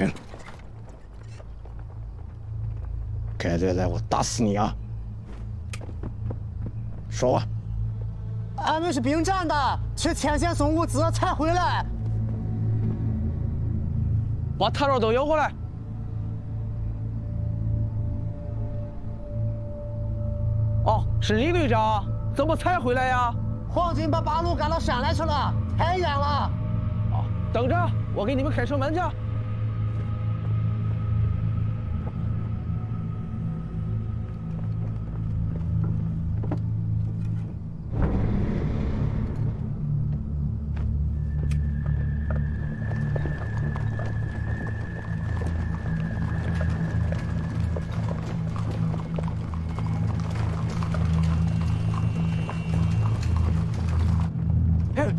停！敢再来，我打死你啊！说啊！俺们是兵站的，去前线送物资才回来。把材料都要过来。哦，是李队长，怎么才回来呀？皇军把八路赶到山来去了，太远了。哦，等着，我给你们开城门去。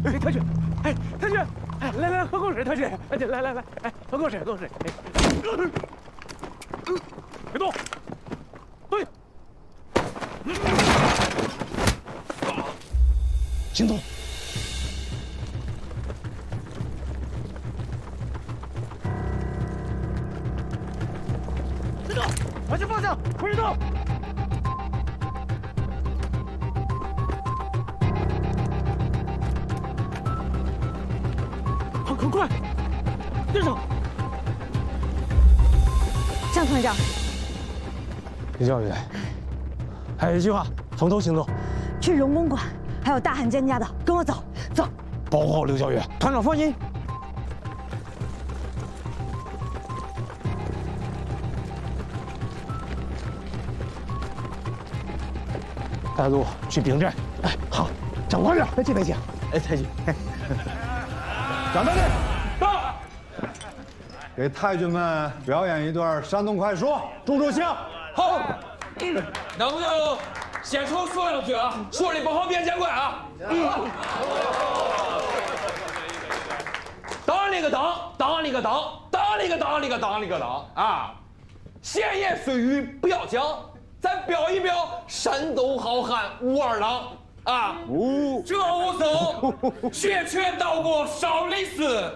哎，太君，哎，太君，哎，来，喝口水，太君，哎，来，哎，喝口水，哎，别动，对，行动！别动，往前方向，快动！很快，跟上！向团长，李教育，还有一句话：分头行动。去荣公馆，还有大汉奸家的，跟我走，走。保护好刘教育，团长放心。带路去兵站。哎，好，长官长，别急。哎，太君。张大队，到！给太君们表演一段山东快书，助助兴。好，能不能先从说两句啊？说的不好别见怪啊。当了个当啊！闲言碎语不要讲，咱表一表山东好汉武二郎啊！这武僧学拳到过少林寺，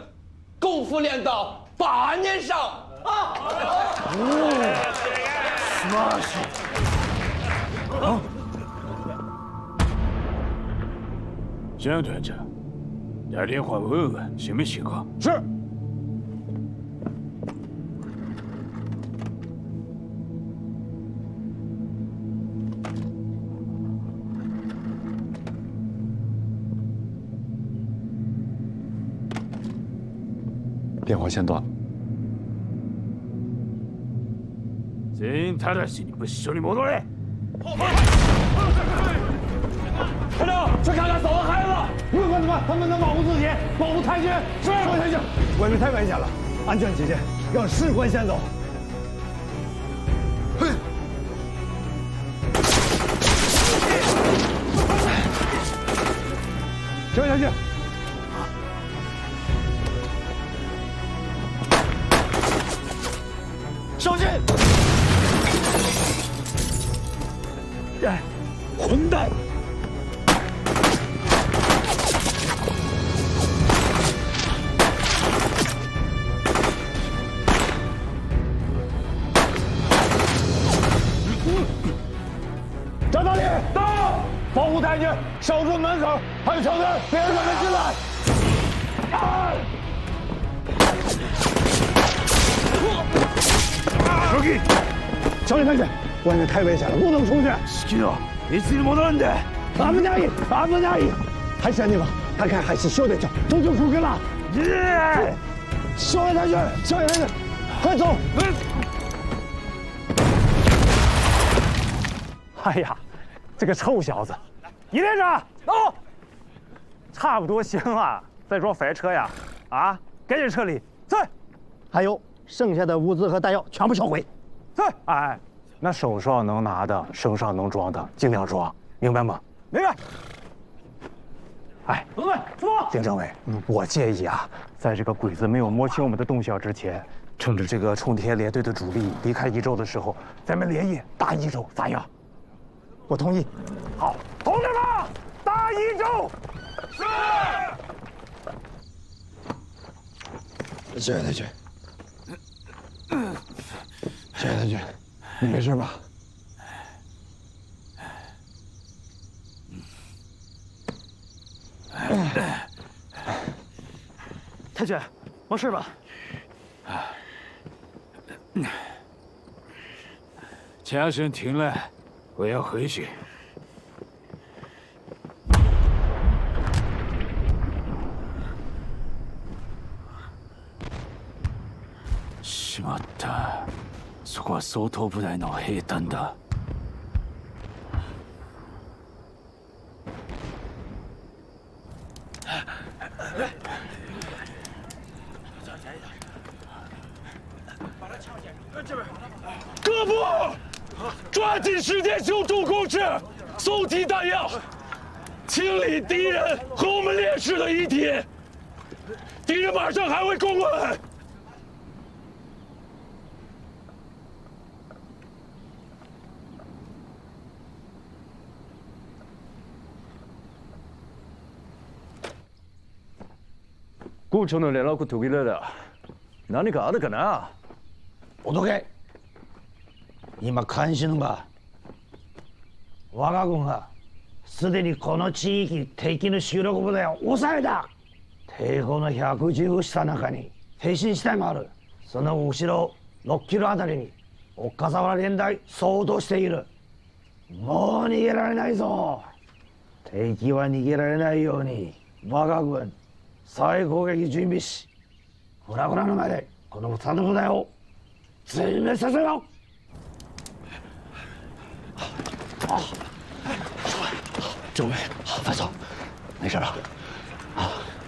功夫练到8年上啊！好，江团长，打电话问问什么情况？是。电话线断了。真他的是你不兄弟摩托嘞！团长，去看看嫂子孩子。不管怎么，他们能保护自己，保护太君。是，太君，外面太危险了，安全起见，让士官先走。嘿，停下去。上去！哎，混蛋！张大力到，保护太君，守住门口，还有小队，别让他们进来。手机，小李太君，外面太危险了，不能出去。好きだ。いつに戻るんだ。危ない！还是你吧，他看还是小队长，走就出去了。小李太君，快走！哎呀，这个臭小子！一连长，走！差不多行了，再装翻车呀！啊，赶紧撤离！在。还有剩下的物资和弹药全部销毁。在。哎，那手上能拿的，身上能装的，尽量装，明白吗？明白。哎，同志们，出发！丁政委，我建议啊，在这个鬼子没有摸清我们的动向之前，趁着这个冲天联队的主力离开益州的时候，咱们连夜打益州，咋样？我同意。好，同志们，打益州！是。谢谢太君。谢太君，你没事吧？太君，没事吧？枪声停了，我要回去。しまった。そこは総統部隊の兵隊だ。各部，抓紧时间修筑工事，送提弹药，清理敌人和我们烈士的遗体。敌人马上还会攻我们。校長の連絡途切れだ。何かあるかな。おどけ。今監視のが我が軍がすでにこの地域敵の主力部隊を抑えた。抵抗の110した中に挺身地帯もある。その後ろ6キロあたりに岡沢連隊相当している。もう逃げられないぞ。敵は逃げられないように我が軍再攻撃準備し、フラフラの前でこの2の部隊を全滅させろ。周围，范总，没事吧？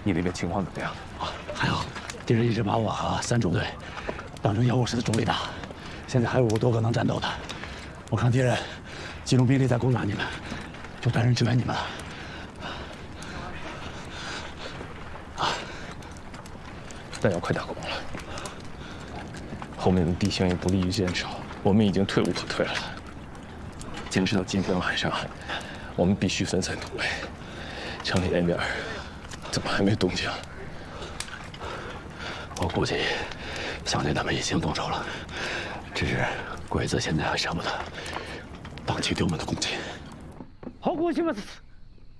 你那边情况怎么样？还好，敌人一直把我和3中队当成药物室的中立打，现在还有5多个能战斗的。我看敌人集中兵力在攻打你们，就派人支援你们了。弹药快打光了，后面的地形也不利于坚守，我们已经退无可退了。坚持到今天晚上，我们必须分散突围。城里那边怎么还没动静？我估计湘军他们已经动手了，只是鬼子现在还舍不得放弃对我们的攻击。好，我します。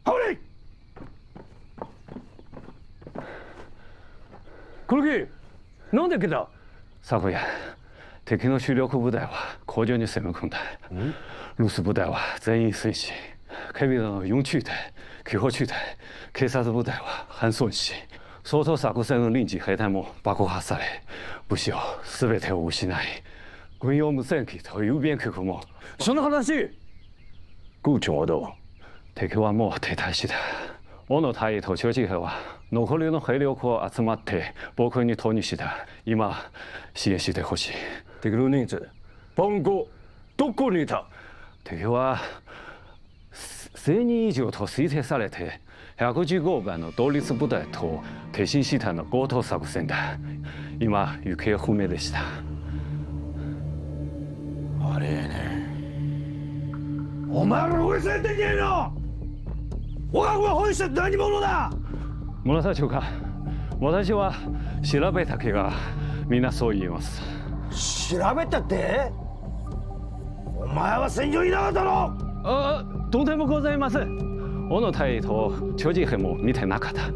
好嘞。黒木、なんで来た？昨夜、敵の主力部隊は工場に攻め込んだ。留守部隊は全員戦死。警備の4中隊、救護中隊、警察部隊は搬送し、総統作戦の臨時兵隊も爆破され、武士を全てを失い、軍用無線機と郵便局も。その話。校長と敵はもう停滞した。小野隊と長次兵は残りの兵力を集まって防空に投入した。今支援してほしい。敵の人数、番号、どこにいた？敵は1000人以上と推定されて、115番の同立部隊と挺身したの強盗作戦だ。今行方不明でした。あれね。お前ら追いついてけえの！我が軍は本質何者だ！村田長官、私は調べたけがみんなそう言います。調べたって？お前は戦場にいなかったの？とんでもございません。小野隊と長次兵も見てなかった。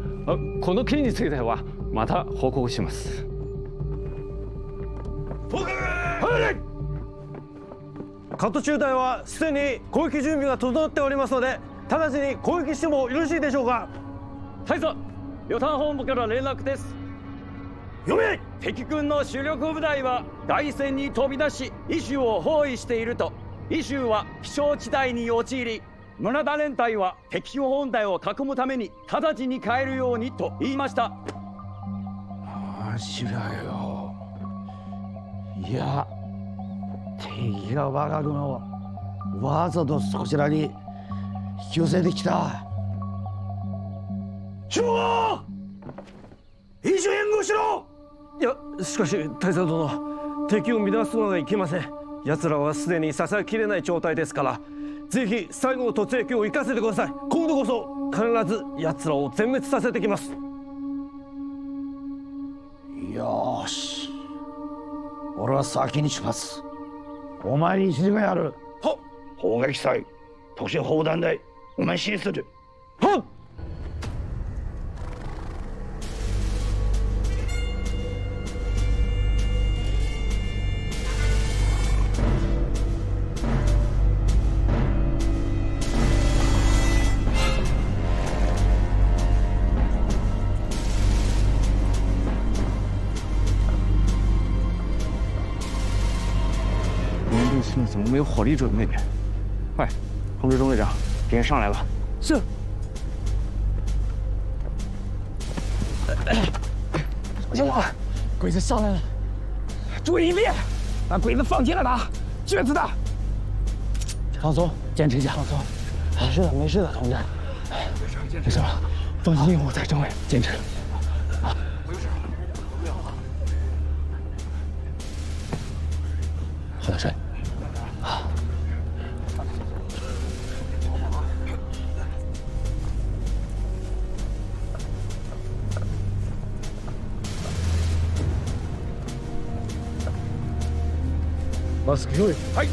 この件についてはまた報告します。カット中隊はすでに攻撃準備が整っておりますので、直ちに攻撃してもよろしいでしょうか？大佐、予算本部から連絡です。読め！敵軍の主力部隊は大戦に飛び出し、イシュを包囲していると。イシュは気象地帯に陥り、村田連隊は敵本隊を囲むために直ちに帰るようにと言いました。マジだよ。いや、敵が我が軍をわざとこちらに引き寄せてきた。長官、一緒援護しろ！いや、しかし大佐殿、敵を乱すのがいけません。奴らはすでに支えきれない状態ですから、ぜひ最後の突撃を生かせてください。今度こそ必ず奴らを全滅させてきます。よし、俺は先に出発。お前に指示がやる。はっ。砲撃隊、特殊砲弾隊，我们西四支。好。现在怎么没有火力准备？快，通知中队长，敌人上来了。是。小心啊！鬼子上来了，注意应变，把鬼子放进来打，瘸子的。放松，坚持一下。放松，没事的，没事的，同志。没事了，放心，我在政委，坚持。好点睡。マスク用意。はい。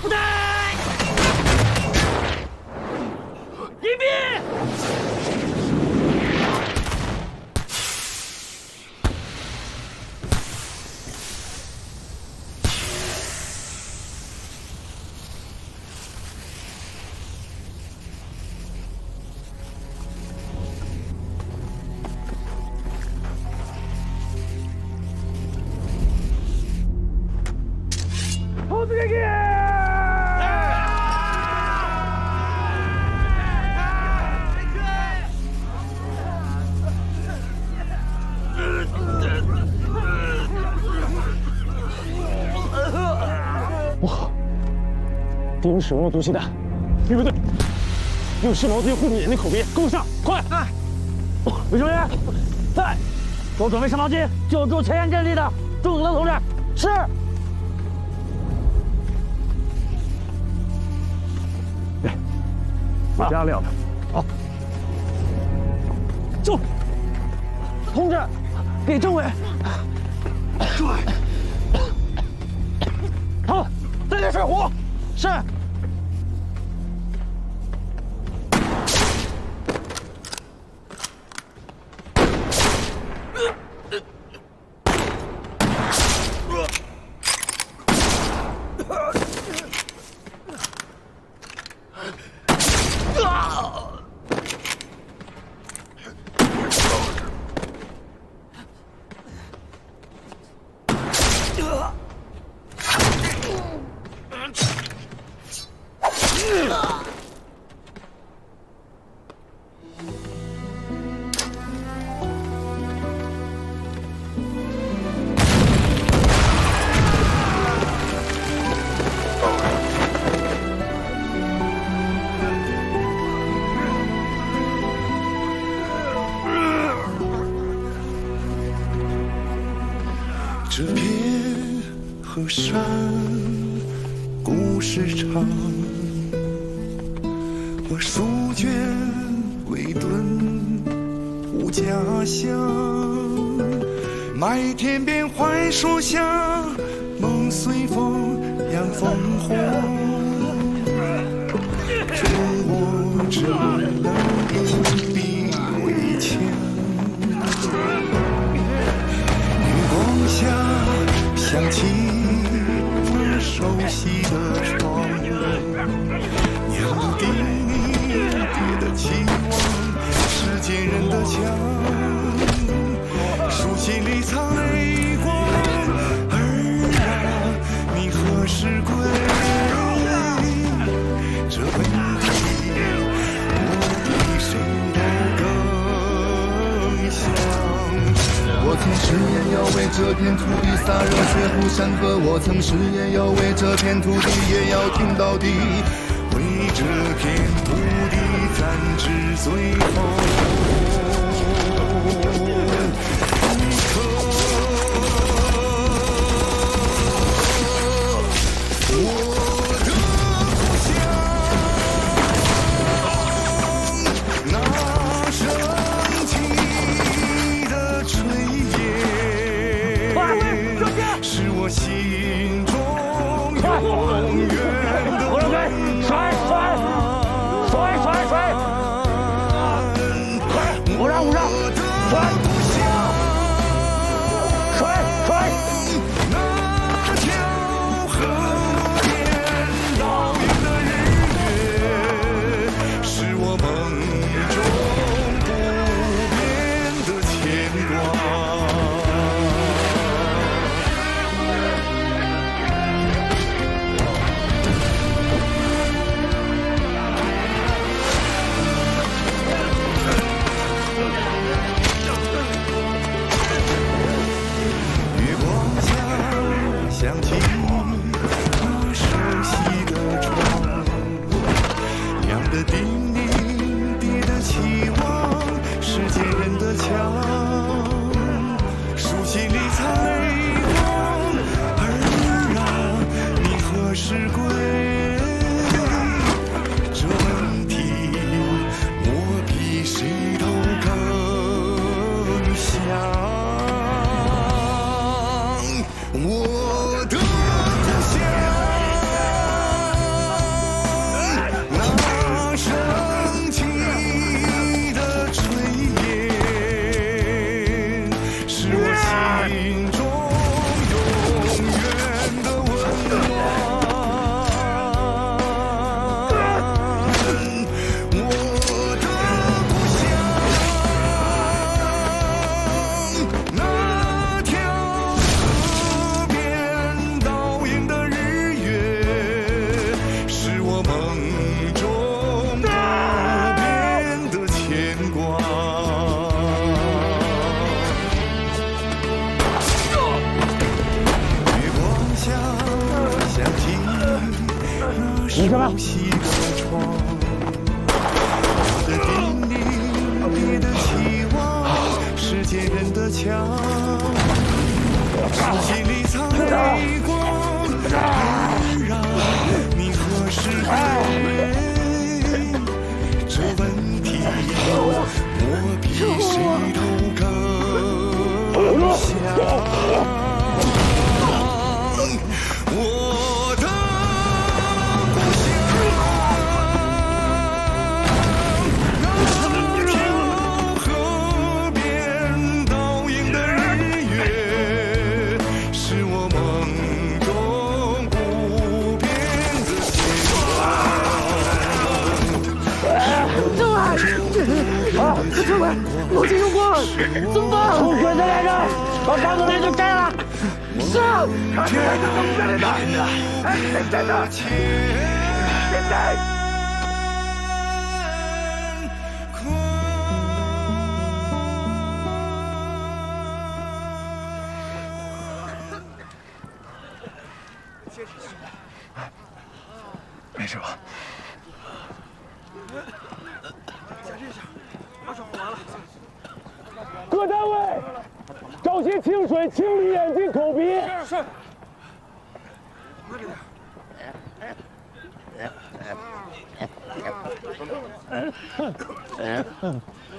部隊！迎宾！不好，敌人使用了毒气弹，预备队用视毛机护住眼睛口鼻，跟我上，快！魏成员，在，给我准备视毛机，救助前沿阵地的中毒的同志。是。我加料的。好。走。同志，给政委。好，再点水壶。是。这片河山故事长，我书卷未顿无家乡，麦田边槐树下，梦随风扬烽火，中我只能硬币为枪。下响起我熟悉的窗，娘给你的期望，世间人的墙，书信里藏泪光。儿啊，你何时归？这问题我比谁都更想。我曾誓言要为这片土地洒热血谱山河，我曾誓言要为这片土地也要挺到底，为这片土地咱至最后。想起那熟悉的窗，亮的叮咛，低的期望，世界人的墙，书信里藏泪光。儿啊，你何时归？这问题我比谁都更想。我的故乡，那升起的炊烟，是我心中永远的温暖。我的故乡，那条河边倒映的日月，是我梦中不变的牵挂。月光下，想起那熟悉的窗，我的叮咛，你的期望，世界人的墙。书信里藏泪光，儿啊，你何时归？这问题我比谁都更想。我的故乡，那条河边倒映的日月，是我梦中不变的牵挂。政委，路径用光了，怎么办？出鬼子来着，把张总连就摘了。是。看这个怎么来的？哎，谁的？谁摘？没事吧？各单位，找些清水清理眼睛、口鼻。是。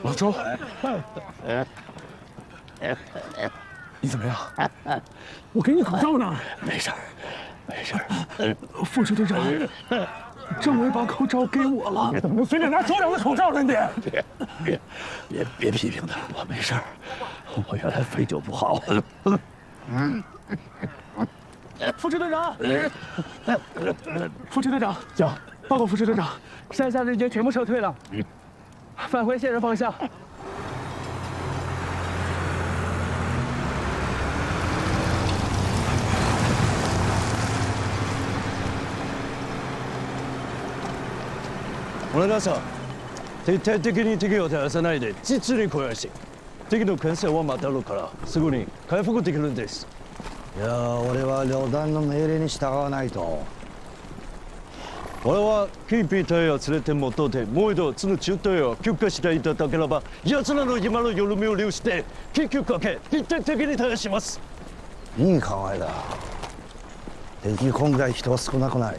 老周，你怎么样？我给你口罩呢。没事儿，没事儿。副支队长，政委把口罩给我了，怎么能随便拿首长的口罩呢？你别批评他，我没事儿，我原来肺就不好。副支队长，副支队长，讲，报告副支队长，山下日军全部撤退了，返回县人方向。お願いします。徹底的に敵を照らさないで実に小し、敵の牽制は待たるからすぐに回復できるんです。いや俺は旅団の命令に従わないと。俺はキーピー隊を連れて戻ってもう一度その中隊を休暇していただければ、奴らの今の緩みを利用して緊急かけ徹底的に対応します。いい考えだ。敵今回人は少なくない。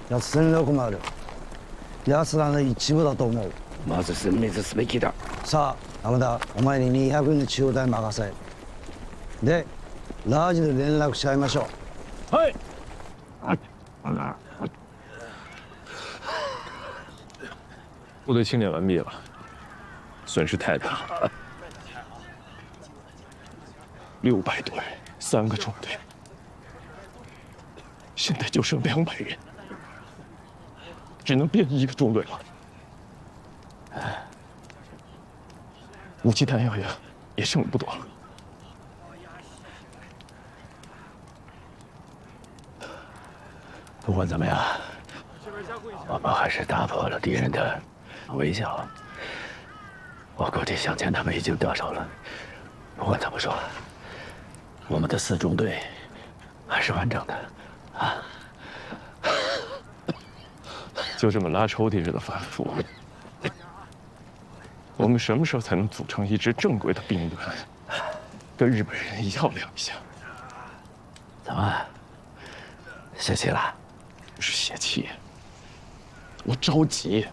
奴戦力もある。奴らの一部だと思う。まず殲滅すべきだ。さあ山田、お前に200人の中隊任せ。でラージで連絡し合いましょう。はい。部队清点完毕了，损失太大。600多人，3个中队，现在就剩200人，只能编1个中队了。武器弹药也剩不多了。不管怎么样，我们还是打破了敌人的围剿。我估计向前他们已经得手了。不管怎么说，我们的4中队还是完整的啊！就这么拉抽屉似的反复，我们什么时候才能组成一支正规的兵团，跟日本人较量一下？怎么，泄气了？不是泄气，我着急。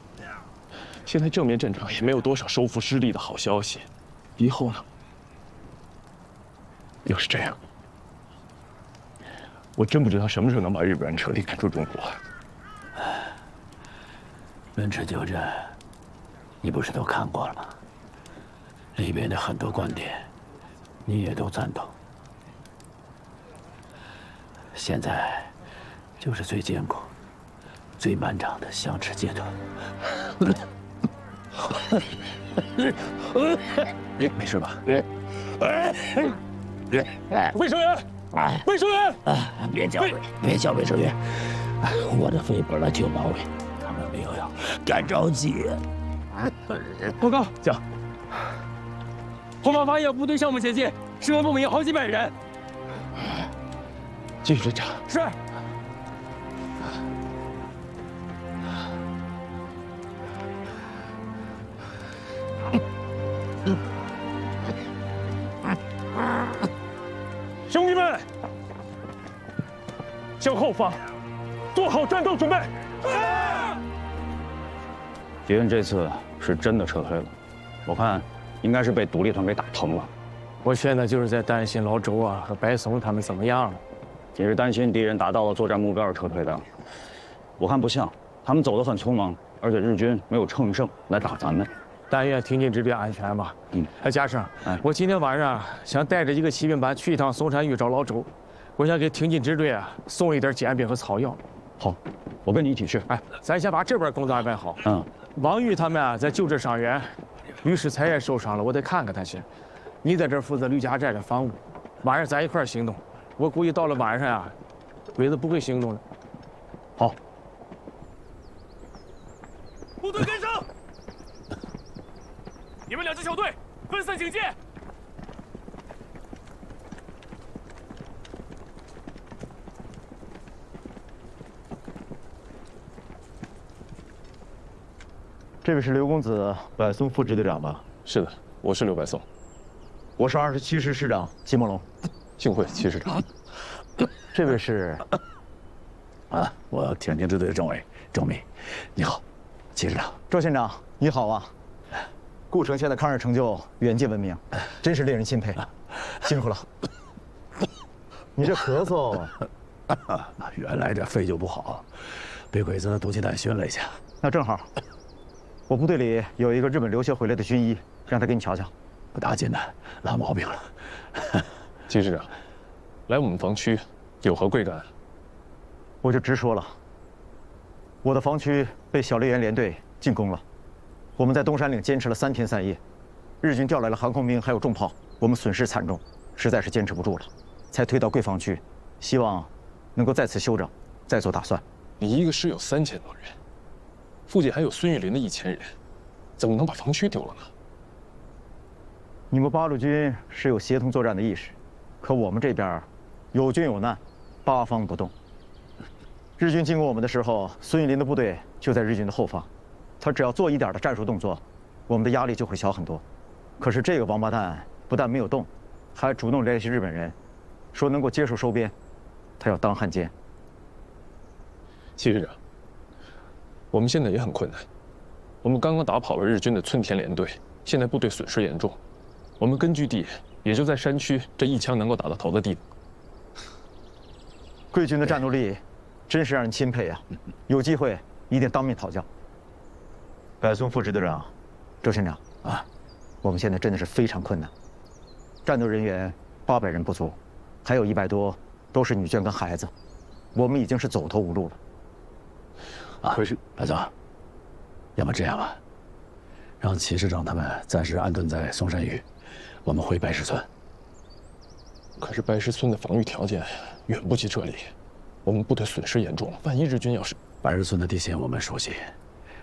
现在正面战场也没有多少收复失地的好消息，以后呢，又是这样，我真不知道什么时候能把日本人彻底赶出中国。汶池旧战，你不是都看过了吗？里边的很多观点，你也都赞同。现在就是最艰苦、最漫长的相持阶段。没事吧？卫生员，卫生员，别叫卫生员，我的肺本来就毛病，他们没有要干着急。报告，讲。后方发现部队项目前进，士官部门有好几百人。继续侦查。是。兄弟们，向后方做好战斗准备。敌人这次是真的撤退了，我看应该是被独立团给打疼了。我现在就是在担心老周啊和白松他们怎么样了。你是担心敌人达到了作战目标而撤退的？我看不像，他们走得很匆忙，而且日军没有乘胜来打咱们。但愿挺进支队安全吧。嘉盛，我今天晚上想带着一个骑兵班去一趟松山峪找老周，我想给挺进支队啊送一点煎饼和草药。好，我跟你一起去。咱先把这边工作安排好。王玉他们啊在救治伤员，吕世才也受伤了，我得看看他去。你在这儿负责吕家寨的防务，晚上咱一块儿行动。我估计到了晚上啊，鬼子不会行动了。好。部队跟上！你们2支小队分散警戒。这位是刘公子百松副支队长吧？是的，我是刘百松。我是27师师长季梦龙。幸会戚师长。这位是我挺进支队的政委周密，你好，戚师长。周县长你好啊！顾城县的抗日成就远近闻名，真是令人钦佩，辛苦了。你这咳嗽，原来这肺就不好，被鬼子毒气弹熏了一下。那正好，我部队里有一个日本留学回来的军医，让他给你瞧瞧。不大艰难，拉毛病了。戚师长，来我们防区有何贵干？我就直说了，我的防区被小笠原联队进攻了，我们在东山岭坚持了3天3夜，日军调来了航空兵还有重炮，我们损失惨重，实在是坚持不住了，才退到贵防区，希望能够在此休整，再做打算。你一个师有3000多人，附近还有孙玉林的1000人，怎么能把防区丢了呢？你们八路军是有协同作战的意识，可我们这边有军有难，八方不动。日军进攻我们的时候，孙玉林的部队就在日军的后方，他只要做一点的战术动作，我们的压力就会小很多。可是这个王八蛋不但没有动，还主动联系日本人，说能够接受收编，他要当汉奸。戚师长，我们现在也很困难，我们刚刚打跑了日军的村田联队，现在部队损失严重。我们根据地也就在山区这一枪能够打到头的地方。贵军的战斗力真是让人钦佩啊！有机会一定当面讨教。百松副支队长，周县长啊，我们现在真的是非常困难，战斗人员800人不足，还有100多都是女眷跟孩子，我们已经是走投无路了。可是白总，要么这样吧，让齐市长他们暂时安顿在松山峪，我们回白石村。可是白石村的防御条件远不及这里，我们部队损失严重，万一日军要是……白石村的地形我们熟悉，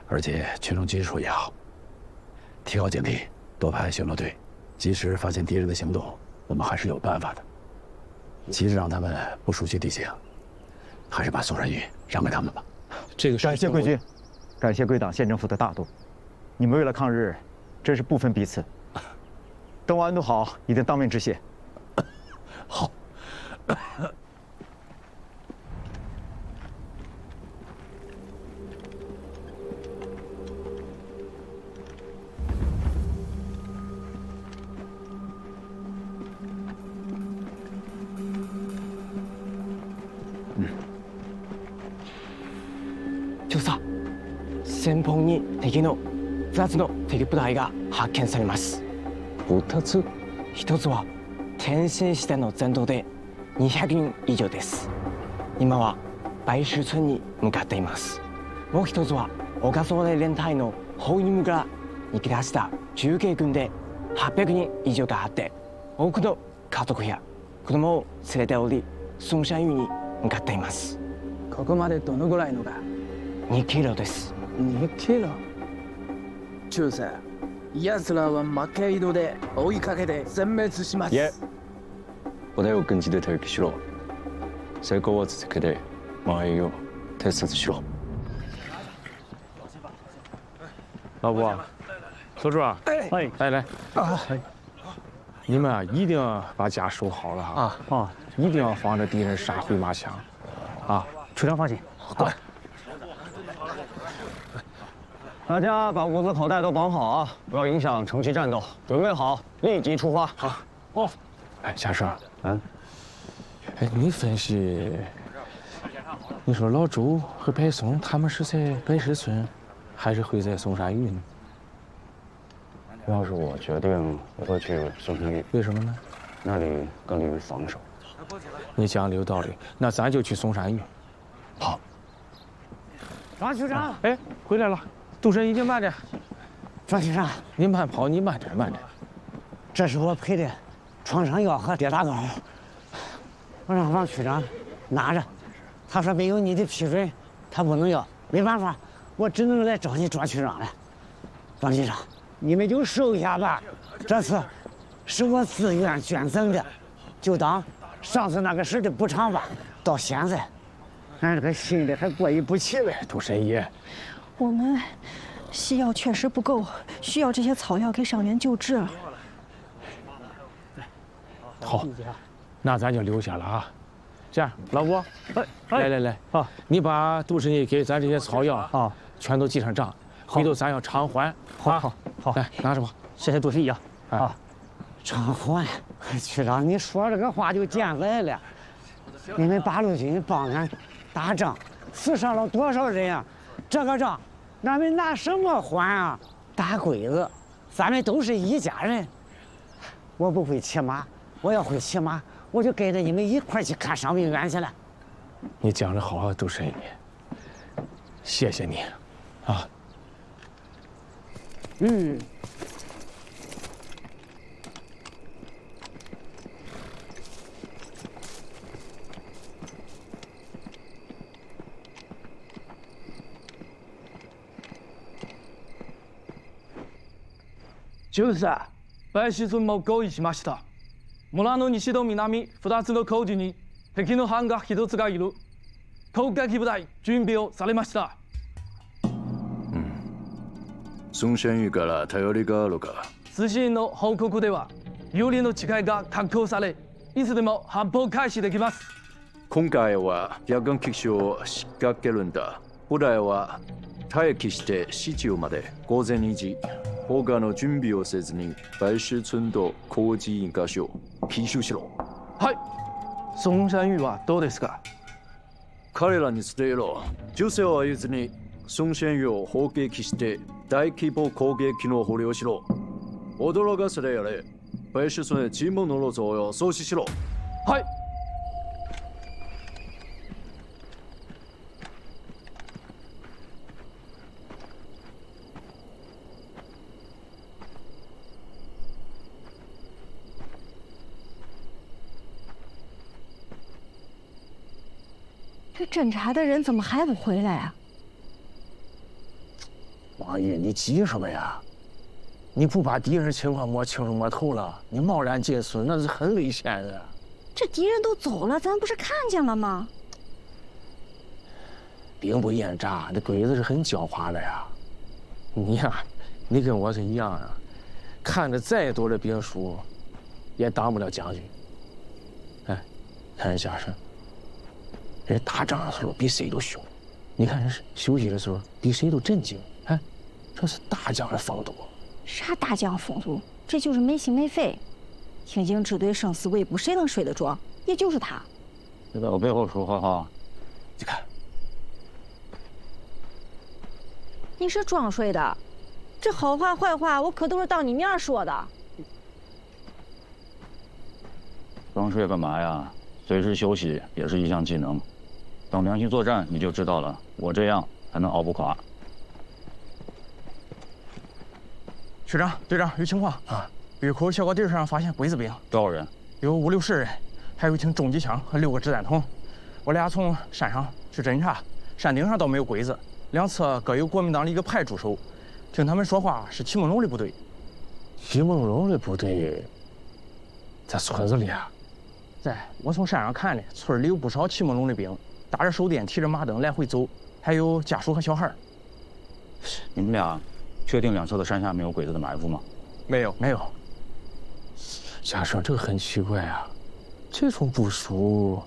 而且群众基础也好。提高警惕，多派巡逻队，及时发现敌人的行动，我们还是有办法的。齐市长他们不熟悉地形，还是把松山峪让给他们吧。这个感谢贵军，感谢贵党县政府的大度，你们为了抗日，真是不分彼此。等我安顿好，一定当面致谢。好。調査、前方に敵の2つの敵部隊が発見されます。2つ？1つは天津市での戦闘で200人以上です。今は白石村に向かっています。もう1つは小笠原連隊の包囲網から逃げ出した中継軍で800人以上があって、多くの家族や子供を連れており、松山峪に向かっています。ここまでどのぐらいのか？2キロです。2キロ？中佐、奴らは負け色で追いかけて全滅します。也，部隊を軍事で待機しろ。成功を続けて周りを偵察しろ。老伯，所长，来来，你们啊一定要把家守好了哈！一定要防着敌人杀回马枪，啊！处长放心，对。大家把物资口袋都绑好啊，不要影响城区战斗。准备好，立即出发。好。哦。哎，夏生，哎，你分析，你说老周和白松他们是在白石村，还是会在松山峪呢？要是我决定，我会去松山峪。为什么呢？那里更利于防守。你讲的有道理，那咱就去松山峪。好。张局长，哎，回来了。杜神，你慢点。张局长，你慢跑，你慢点，慢点。这是我配的创伤药和跌打膏，我让王区长拿着，他说没有你的批准，他不能要。没办法，我只能来找你庄区长了。庄局长，你们就收下吧，这次是我自愿捐赠的，就当上次那个事的补偿吧。到现在，俺这个心里还过意不去嘞。杜神爷，我们西药确实不够，需要这些草药给伤员救治。好，那咱就留下了啊。这样，老吴，来啊，你把杜神医给咱这些草药啊，全都记上账，回头咱要偿还。好，来拿着吧。谢谢杜神医啊。啊，偿还，区长，你说这个话就见外了。你们八路军帮俺打仗，死伤了多少人啊？这个账，俺们拿什么还啊？大鬼子，咱们都是一家人。我不会骑马，我要会骑马，我就跟着你们一块去看伤病员去了。你讲得好啊，杜神医，谢谢你，啊。就是白石村も合意しました。村の西と南2つの工事に敵の班が1つがいる。攻撃部隊準備をされました。松山峪から頼りがあるか。通信の報告では有利の地形が確保され、いつでも反砲開始できます。今回は夜間基地を仕掛けるんだ。部隊は待機して市中まで午前2時。他の準備をせずに白石村と工事員箇所奇襲しろ。はい。松山峪はどうですか？彼らに伝えろ。女性は言ずに松山峪を砲撃して大規模攻撃の捕虜をしろ。驚かせてやれ。白石村奇梦农の増を阻止しろ。はい。这侦查的人怎么还不回来啊？王爷，你急什么呀？你不把敌人情况摸清楚摸透了，你贸然进村那是很危险的。这敌人都走了，咱不是看见了吗？兵不厌诈，那鬼子是很狡猾的呀。你呀，你跟我是一样啊，看着再多的兵书，也当不了将军。哎，看人家是，人打仗的时候比谁都凶，你看人休息的时候比谁都镇静。哎，这是大将的风度。啥大将风度？这就是没心没肺。听经支队生死未卜，谁能睡得着？也就是他。别在我背后说坏话。你看，你是装睡的，这好话坏话我可都是当你面说的。装睡干嘛呀？随时休息也是一项技能。等良心作战你就知道了，我这样才能熬不垮。学长、队长，有情况啊！峪口小高地上发现鬼子兵，多少人？有5、60人，还有一挺重机枪和6个子弹筒。我俩从山上去侦查，山顶上倒没有鬼子，两侧各有国民党的一个派驻守。听他们说话是齐梦龙的部队。齐梦龙的部队在村子里啊？在，我从山上看的，村里有不少齐梦龙的兵，打着手电，提着马灯来回走，还有家属和小孩。你们俩确定两侧的山下没有鬼子的埋伏吗？没有，没有。家生，这个很奇怪啊，这种部署，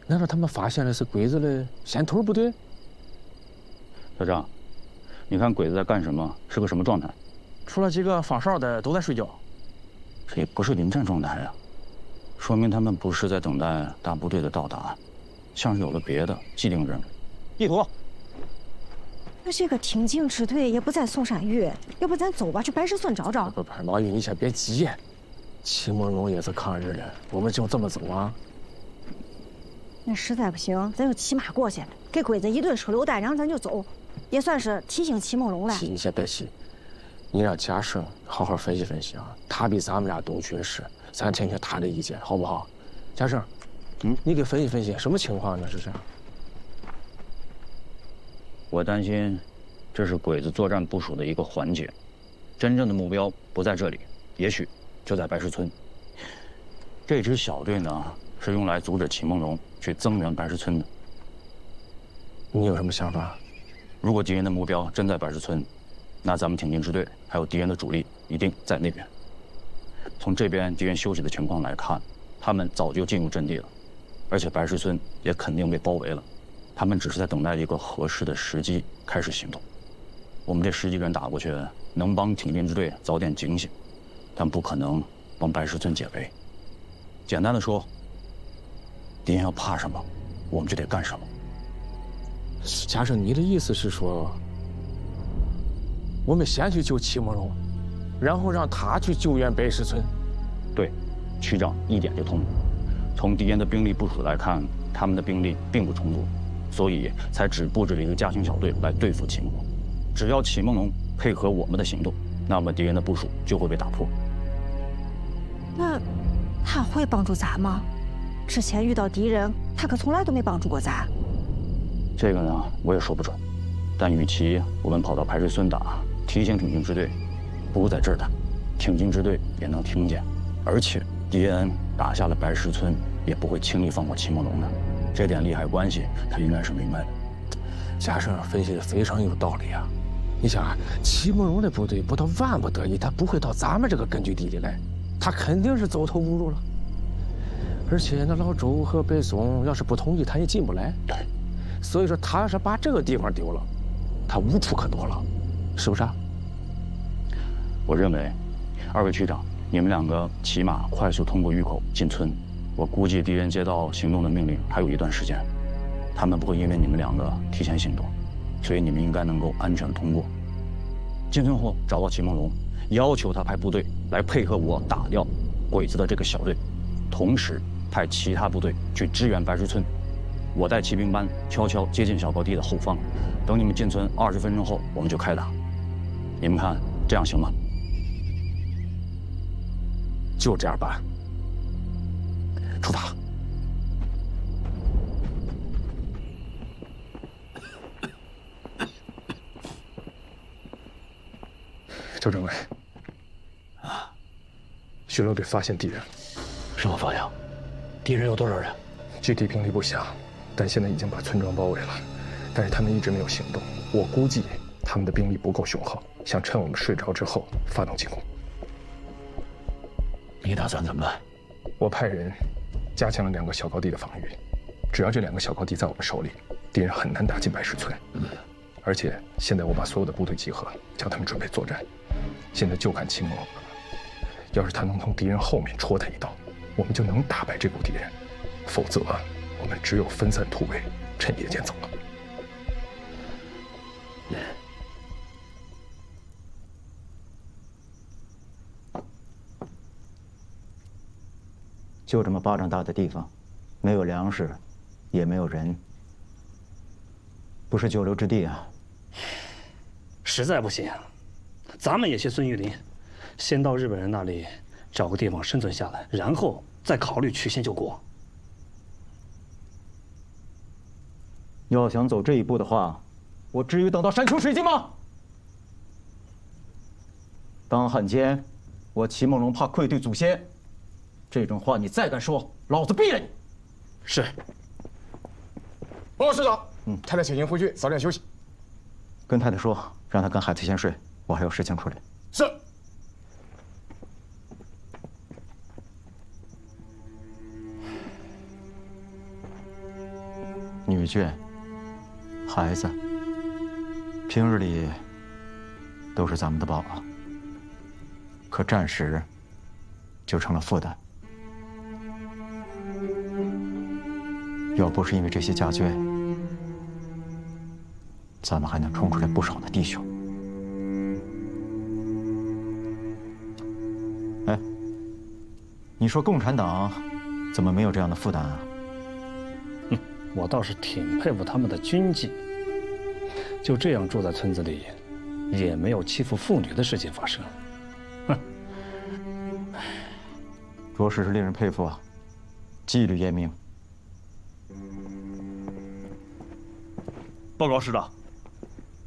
难道他们发现的是鬼子的先头部队？小张，你看鬼子在干什么？是个什么状态？除了几个放哨的都在睡觉。这也不是临战状态啊，说明他们不是在等待大部队的到达，像是有了别的既定任务。地图。那这个挺进支队也不在嵩山峪，要不咱走吧，去白石村找找。不，老玉，你先别急。齐梦龙也是抗日的，我们就这么走啊？那实在不行，咱就骑马过去，给鬼子一顿手榴弹，然后咱就走，也算是提醒齐梦龙了。你先别急，你让家生好好分析分析啊，他比咱们俩懂军事，咱听听他的意见，好不好？家生，你给分析分析，什么情况呢？是这样。我担心，这是鬼子作战部署的一个环节，真正的目标不在这里，也许就在白石村。这支小队呢，是用来阻止齐梦龙去增援白石村的。你有什么想法？如果敌人的目标真在白石村，那咱们挺进支队还有敌人的主力一定在那边。从这边敌人休息的情况来看，他们早就进入阵地了，而且白石村也肯定被包围了。他们只是在等待一个合适的时机开始行动。我们这10几个人打过去，能帮挺进支队早点警醒，但不可能帮白石村解围。简单的说，敌人要怕什么，我们就得干什么。家生，你的意思是说，我们先去救齐梦龙，然后让他去救援白石村？对，区长一点就通。从敌人的兵力部署来看，他们的兵力并不充足。所以才只布置了一个家庭小队来对付齐梦龙。只要齐梦龙配合我们的行动，那么敌人的部署就会被打破。那他会帮助咱吗？之前遇到敌人，他可从来都没帮助过咱。这个呢，我也说不准。但与其我们跑到白石村打，提醒挺进支队，不如在这儿打，挺进支队也能听见。而且敌人打下了白石村，也不会轻易放过齐梦龙的。这点利害关系，他应该是明白的。家生分析的非常有道理啊！你想啊，齐梦龙的部队不到万不得已，他不会到咱们这个根据地里来，他肯定是走投无路了。而且那老周和白松要是不同意，他也进不来。对，所以说他要是把这个地方丢了，他无处可躲了，是不是啊？我认为，2位区长，你们2个骑马快速通过峪口进村。我估计敌人接到行动的命令还有一段时间，他们不会因为你们2个提前行动，所以你们应该能够安全的通过。进村后找到齐梦龙，要求他派部队来配合我打掉鬼子的这个小队，同时派其他部队去支援白石村。我带骑兵班悄悄接近小高地的后方，等你们进村20分钟后，我们就开打。你们看这样行吗？就这样办。出发。周政委，巡逻队发现敌人。什么方向？敌人有多少人？具体兵力不详，但现在已经把村庄包围了。但是他们一直没有行动，我估计他们的兵力不够雄厚，想趁我们睡着之后发动进攻。你打算怎么办？我派人加强了2个小高地的防御，只要这2个小高地在我们手里，敌人很难打进白石村。而且现在我把所有的部队集合，叫他们准备作战。现在就看秦某了，要是他能从敌人后面戳他一刀，我们就能打败这股敌人；否则，我们只有分散突围，趁夜间走了。就这么巴掌大的地方，没有粮食，也没有人，不是久留之地啊！实在不行，咱们也学孙玉林，先到日本人那里找个地方生存下来，然后再考虑曲线救国。要想走这一步的话，我至于等到山穷水尽吗？当汉奸，我齐梦龙怕愧对祖先。这种话你再敢说，老子毙了你！是。报告师长，太太请您回去早点休息。跟太太说，让她跟孩子先睡，我还有事情处理。是。女眷、孩子，平日里都是咱们的宝啊，可战时就成了负担。要不是因为这些家眷，咱们还能冲出来不少的弟兄。哎，你说共产党怎么没有这样的负担啊？我倒是挺佩服他们的军纪，就这样住在村子里，也没有欺负妇女的事情发生。哼，着实是令人佩服啊，纪律严明。报告师长，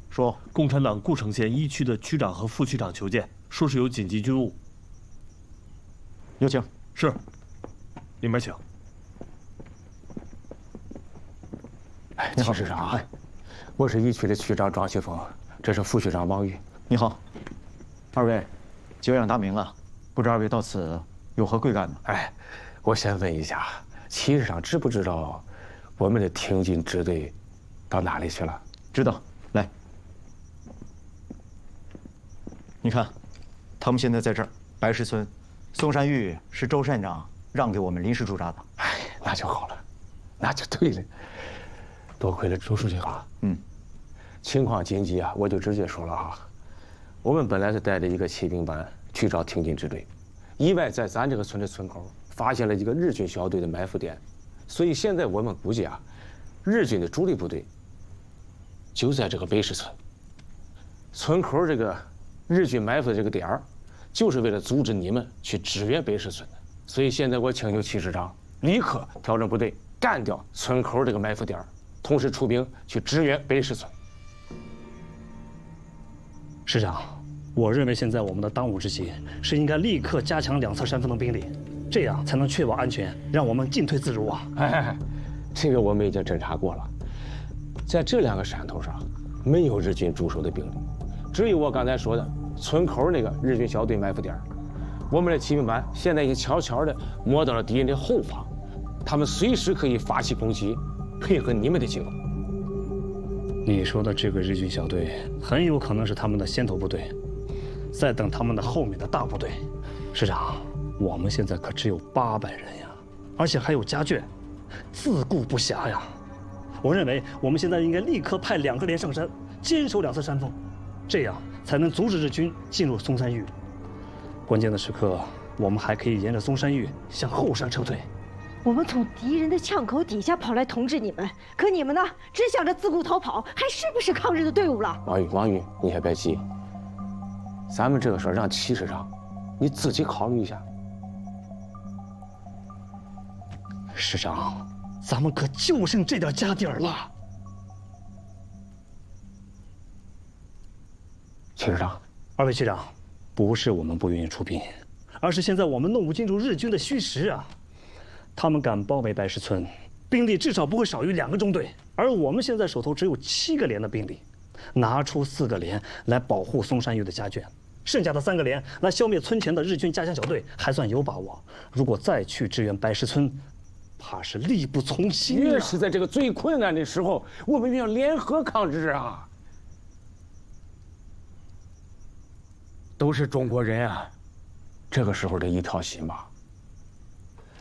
说共产党故城县1区的区长和副区长求见，说是有紧急军务。有请。是，里面请。哎，齐师长，我是1区的区长庄西峰，这是副区长王玉。你好，二位久仰大名啊，不知二位到此有何贵干呢？哎，我先问一下，齐师长知不知道我们的挺进支队到哪里去了？知道，来，你看，他们现在在这儿，白石村，松山峪是周县长让给我们临时驻扎的。哎，那就好了，那就对了。多亏了周书记啊。情况紧急啊，我就直接说了啊。我们本来是带着一个骑兵班去找挺进支队，意外在咱这个村的村口发现了一个日军小队的埋伏点，所以现在我们估计啊，日军的主力部队就在这个北石村。村口这个日军埋伏的这个点儿，就是为了阻止你们去支援北石村的。所以现在我请求齐师长立刻调整部队，干掉村口这个埋伏点儿，同时出兵去支援北石村。师长，我认为现在我们的当务之急是应该立刻加强两侧山峰的兵力，这样才能确保安全，让我们进退自如啊！哎，这个我们已经侦查过了，在这2个山头上没有日军驻守的兵力，只有我刚才说的村口那个日军小队埋伏点。我们的骑兵班现在已经悄悄地摸到了敌人的后方，他们随时可以发起攻击，配合你们的进攻。你说的这个日军小队很有可能是他们的先头部队，在等他们的后面的大部队。师长，我们现在可只有800人呀，而且还有家眷，自顾不暇呀。我认为我们现在应该立刻派2个连上山，坚守两侧山峰，这样才能阻止日军进入松山峪，关键的时刻，我们还可以沿着松山峪向后山撤退。我们从敌人的枪口底下跑来统治你们，可你们呢，只想着自顾逃跑，还是不是抗日的队伍了？王宇，你还别急，咱们这个事儿让齐师长你自己考虑一下。师长，咱们可就剩这点家底儿了。齐师长，二位区长，不是我们不愿意出兵，而是现在我们弄不清楚日军的虚实啊。他们敢包围白石村，兵力至少不会少于2个中队，而我们现在手头只有7个连的兵力，拿出4个连来保护松山峪的家眷，剩下的3个连来消灭村前的日军家乡小队，还算有把握。如果再去支援白石村，怕是力不从心啊！越是在这个最困难的时候，我们要联合抗日啊！都是中国人啊，这个时候得一条心吧。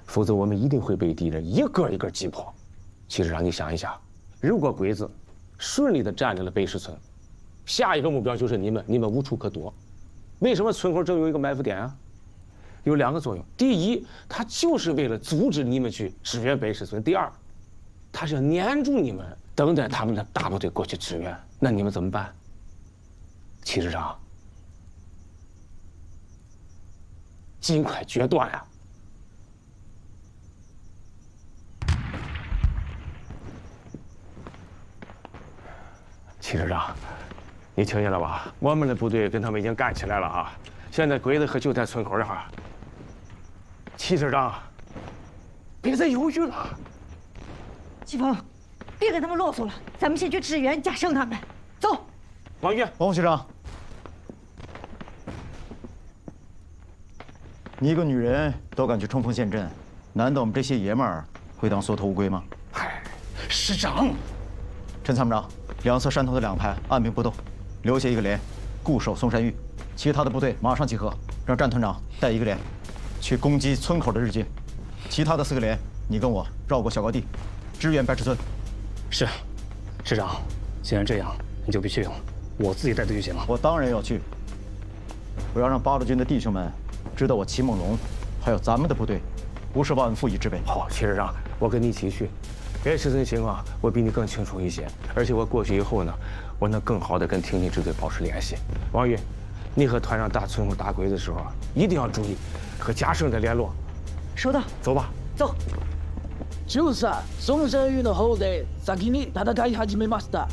否则我们一定会被敌人一个一个击破。其实让你想一想，如果鬼子顺利地占领了白石村，下一个目标就是你们无处可躲。为什么村口这有一个埋伏点啊？有2个作用：第一，它就是为了阻止你们去支援白石村；第二，它是要黏住你们，等待他们的大部队过去支援。那你们怎么办？齐师长，尽快决断呀！齐师长，你听见了吧？我们的部队跟他们已经干起来了啊！现在鬼子可就在村口这儿。齐师长，别再犹豫了。季风，别跟他们啰嗦了，咱们先去支援加胜他们。走。王玉，王副区长，你一个女人都敢去冲锋陷阵，难道我们这些爷们儿会当缩头乌龟吗？嗨，师长，陈参谋长。2侧山头的2排按兵不动，留下1个连固守松山峪，其他的部队马上集合，让战团长带1个连去攻击村口的日军，其他的4个连你跟我绕过小高地，支援白石村。是，师长，既然这样，你就别去了，我自己带队就行了。我当然要去，我要让八路军的弟兄们知道我齐梦龙还有咱们的部队不是忘恩负义之辈。好，齐师长，我跟你一起去。白石村情况我比你更清楚一些，而且我过去以后呢，我能更好的跟挺进支队保持联系。王宇，你和团长打村口打鬼子的时候，一定要注意和加胜的联络。收到。走吧。走。就是松山峪の方で先に戦い始めました。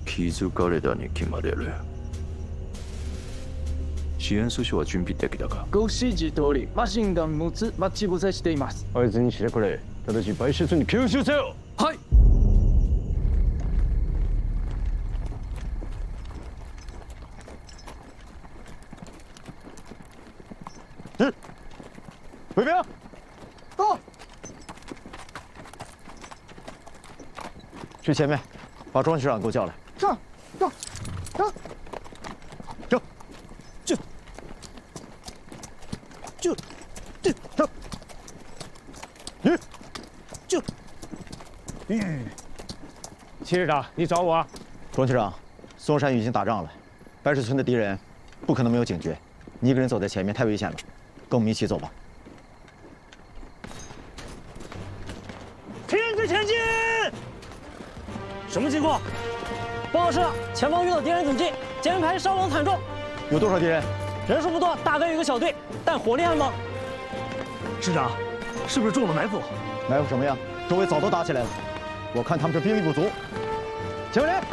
気づかれたに決まれる。支援素子は準備できたか？ご指示通り、マシンガン持つ待ち伏せしています。あいつにしてくれ。ただし白石村に吸収せよ。はい。卫兵，到！去前面，把庄学长给我叫来。是，走，走，走，就，走，就，齐师长，你找我。庄学长，松山峪已经打仗了，白石村的敌人不可能没有警觉，你一个人走在前面太危险了，跟我们一起走吧。停止前进！什么情况？报告师长，前方遇到敌人阻击，前排伤亡惨重。有多少敌人？人数不多，大概有1个小队，但火力很猛。师长，是不是中了埋伏？埋伏什么呀？周围早都打起来了。我看他们这兵力不足。前面人，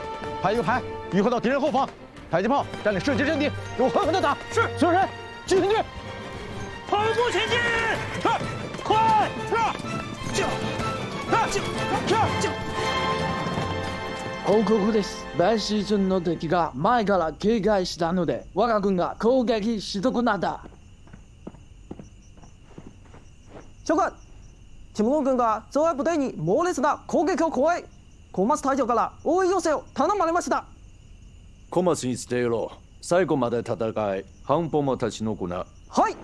排1个排，迂回到敌人后方，迫击炮占领射击阵地，给我狠狠的打！是，所有人集成队，跑步前进！是，快！是，報告です。白石村の敵が前から警戒したので、我が軍が攻撃し損なった。長官、チムゴン軍が増援部隊に猛烈な攻撃を加え、小松隊長から応援要請を頼まれました。小松に伝えろ。最後まで戦い、半歩も立ち退くな。はい。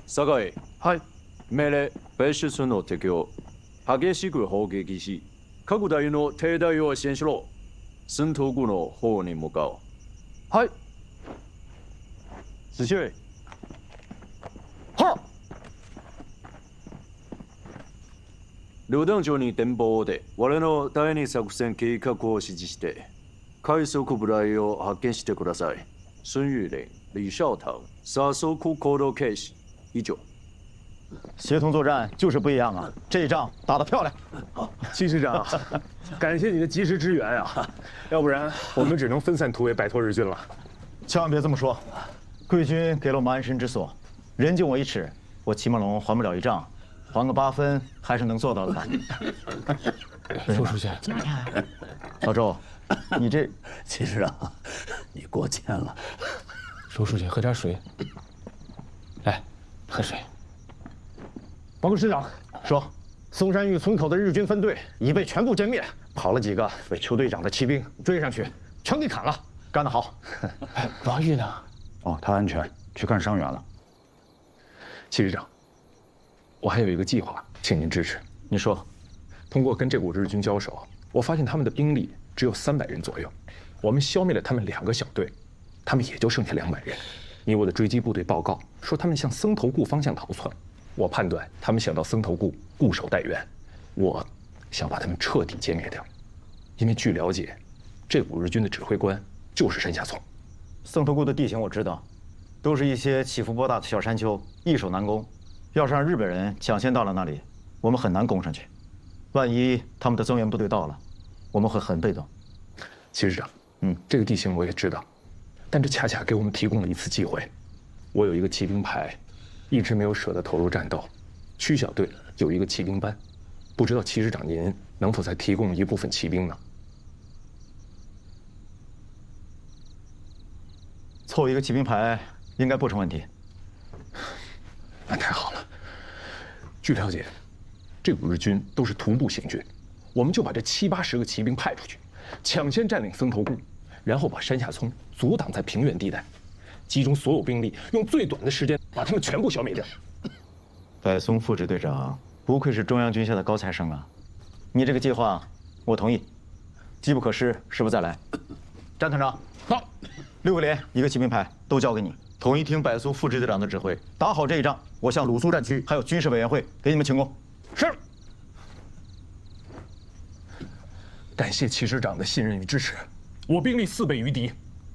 酒井。はい。命令、白石村の敵を激しく砲撃し、各隊の停滞を支援しろ。寸頭区の方に向かおう。はい。子秀。は。旅団長に電報で我の第二作戦計画を指示して快速部隊を派遣してください。孙玉玲、李少腾、杀手库行動開始。以上。协同作战就是不一样啊！这一仗打得漂亮。戚师长，感谢你的及时支援啊！要不然我们只能分散突围，摆脱日军了。千万别这么说，贵军给了我们安身之所，人敬我1尺，我齐梦龙还不了一仗，还个8分还是能做到的吧？周书记，老周，你这戚师长，你过谦了。周书记，喝点水。来，喝水。报告师长，说，松山峪村口的日军分队已被全部歼灭，跑了几个被邱队长的骑兵追上去，全给砍了。干得好！王玉呢？哦，他安全，去看伤员了。戚师长，我还有一个计划，请您支持。你说，通过跟这股日军交手，我发现他们的兵力只有300人左右，我们消灭了他们2个小队，他们也就剩下200人。以我的追击部队报告说，他们向僧头固方向逃窜。我判断他们想到僧头固固守待援，我想把他们彻底歼灭掉。因为据了解，这股日军的指挥官就是山下聪。僧头固的地形我知道，都是一些起伏波大的小山丘，易守难攻。要是让日本人抢先到了那里，我们很难攻上去。万一他们的增援部队到了，我们会很被动。戚师长，这个地形我也知道，但这恰恰给我们提供了一次机会。我有一个骑兵排，一直没有舍得投入战斗。区小队有一个骑兵班，不知道戚师长您能否再提供一部分骑兵呢？凑一个骑兵排应该不成问题。那太好了。据了解，这股日军都是徒步行军，我们就把这70、80个骑兵派出去，抢先占领僧头固，然后把山下聪阻挡在平原地带，集中所有兵力，用最短的时间把他们全部消灭掉。柏松副支队长不愧是中央军校的高材生啊！你这个计划我同意，机不可失，时不再来。詹团长，好，6个连1个骑兵排都交给你，统一听柏松副支队长的指挥，打好这一仗。我向鲁苏战区还有军事委员会给你们请功。是。感谢戚师长的信任与支持，我兵力4倍于敌，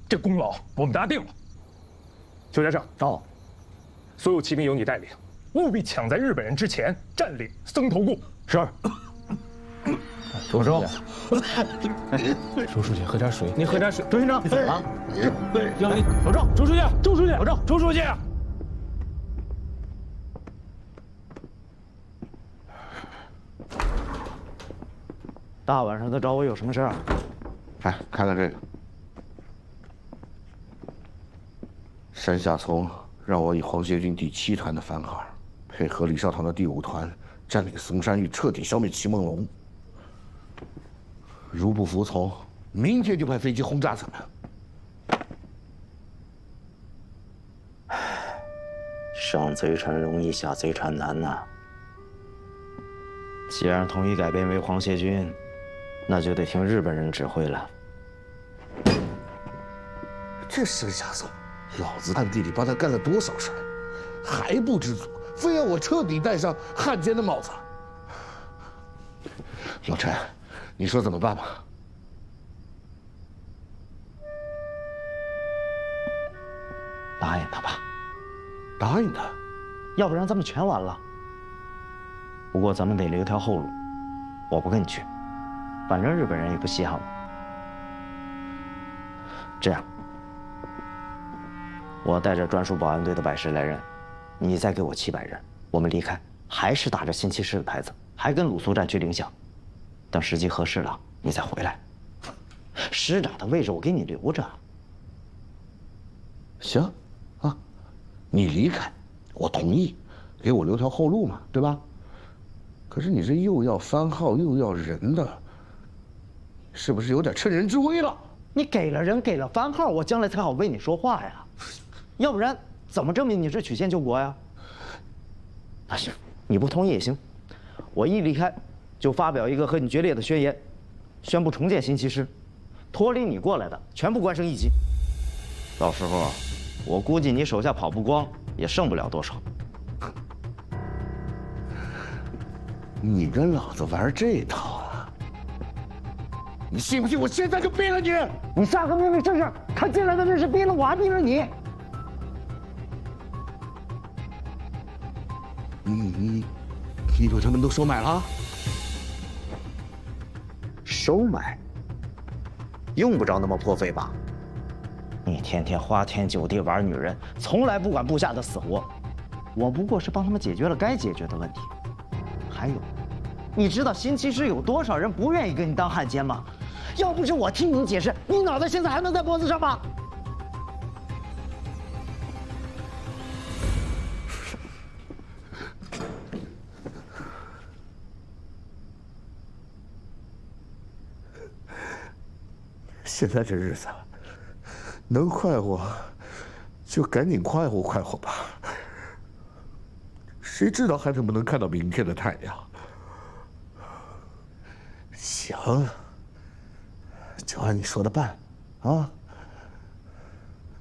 这功劳我们答定了。邱家胜，到，所有骑兵由你带领，务必抢在日本人之前占领僧头固。是。周周，周书记，喝点水。你喝点水。周军长，你怎么了？要你老赵，周书记，周书记，老赵，周书记。大晚上的找我有什么事儿？来，看看这个。山下聪让我以皇协军第7团的番号，配合李少棠的第5团，占领松山峪，彻底消灭齐梦龙。如不服从，明天就派飞机轰炸他们。上贼船容易，下贼船难呐。既然统一改编为皇协军，那就得听日本人指挥了。这山下聪，老子暗地里帮他干了多少事儿，还不知足，非要我彻底戴上汉奸的帽子。老陈，你说怎么办吧？答应他吧。答应他，要不然咱们全完了。不过咱们得留条后路，我不跟你去，反正日本人也不稀罕我。这样，我带着专属保安队的110来人，你再给我700人，我们离开，还是打着新七师的牌子，还跟鲁苏战区领饷。等时机合适了，你再回来。师长的位置我给你留着。行，啊，你离开，我同意，给我留条后路嘛，对吧？可是你这又要番号又要人的，是不是有点趁人之危了？你给了人，给了番号，我将来才好为你说话呀。要不然怎么证明你是曲线救国呀？那行，你不同意也行。我一离开，就发表一个和你决裂的宣言，宣布重建新七师，脱离你过来的全部官升1级。到时候我估计你手下跑不光，也剩不了多少。你跟老子玩这套啊？你信不信我现在就毙了你？你下个命令试试，看进来的人是毙了我还毙了你？你把他们都收买了？收买？用不着那么破费吧？你天天花天酒地玩女人，从来不管部下的死活。我不过是帮他们解决了该解决的问题。还有，你知道新骑士有多少人不愿意跟你当汉奸吗？要不是我听你解释，你脑袋现在还能在脖子上吗？现在这日子，能快活就赶紧快活快活吧。谁知道还能不能看到明天的太阳？行，就按你说的办，啊。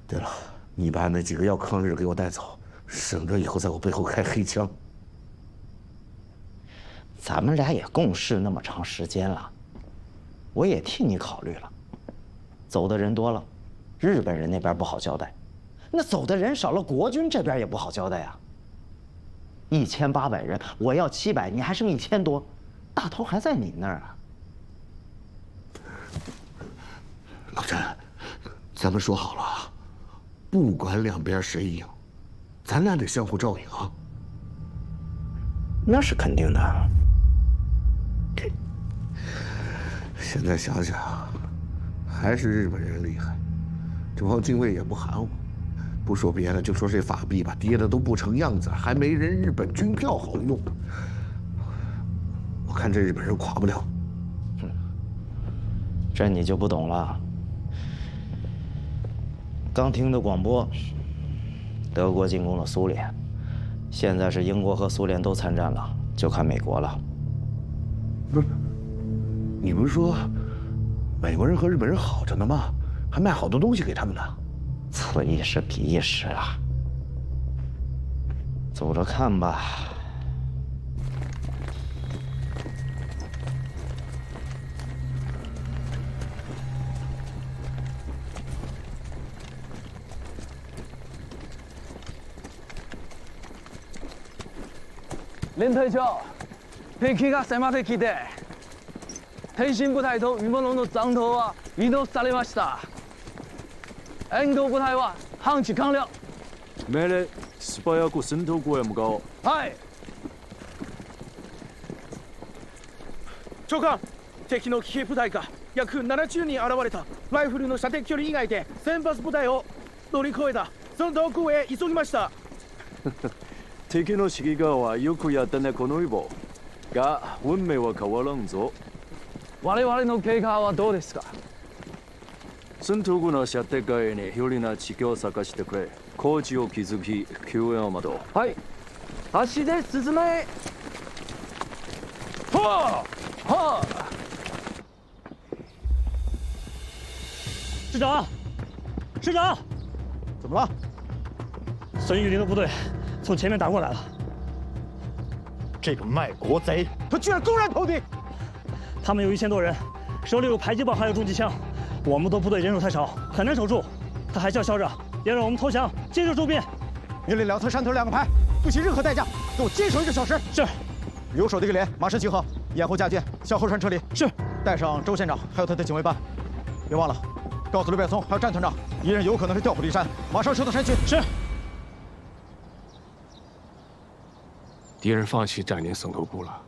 对了，你把那几个要抗日给我带走，省得以后在我背后开黑枪。咱们俩也共事那么长时间了，我也替你考虑了。走的人多了，日本人那边不好交代；那走的人少了，国军这边也不好交代呀。1800人，我要700，你还剩1000多，大头还在你那儿啊。老詹，咱们说好了，不管两边谁赢，咱俩得相互照应啊。那是肯定的。现在想想，还是日本人厉害。这帮精卫也不喊我，不说别的，就说这法币吧，跌的都不成样子，还没人日本军票好用。我看这日本人垮不了。这你就不懂了。刚听的广播，德国进攻了苏联，现在是英国和苏联都参战了，就看美国了。不是，你不是说美国人和日本人好着呢吗？还卖好多东西给他们呢。此一时彼一时啊，走着看吧。連隊長、敵が迫ってきて、挺身部隊と見物の残党は移動されました。援護部隊は半地完了。命令、素早く戦闘庫へ向かおう。はい。長官、敵の騎兵部隊が約70人現れた。ライフルの射程距離以外で先発部隊を乗り越えた。その遠くへ急ぎました。敵の指揮官はよくやったねこのイボ。が運命は変わらんぞ。我々の経過はどうですか？戦闘後の射程外に有利な地形を探してくれ。工事を築き救援を待とう。はい。足で進め。はあはあ。师长，师长，怎么了？孙玉林的部队从前面打过来了。这个卖国贼，他居然公然投敌！他们有1000多人，手里有迫击炮，还有重机枪。我们的部队人数太少，很难守住。他还叫嚣着要让我们投降，接受驻兵。命令两侧山头2个排，不惜任何代价给我坚守1个小时。是。留守的一个连马上集合，掩护架舰向后山撤离。是。带上周县长还有他的警卫班，别忘了告诉刘柏松还有战团长，敌人有可能是调虎离山，马上撤到山区。是。敌人放弃占领省头部了。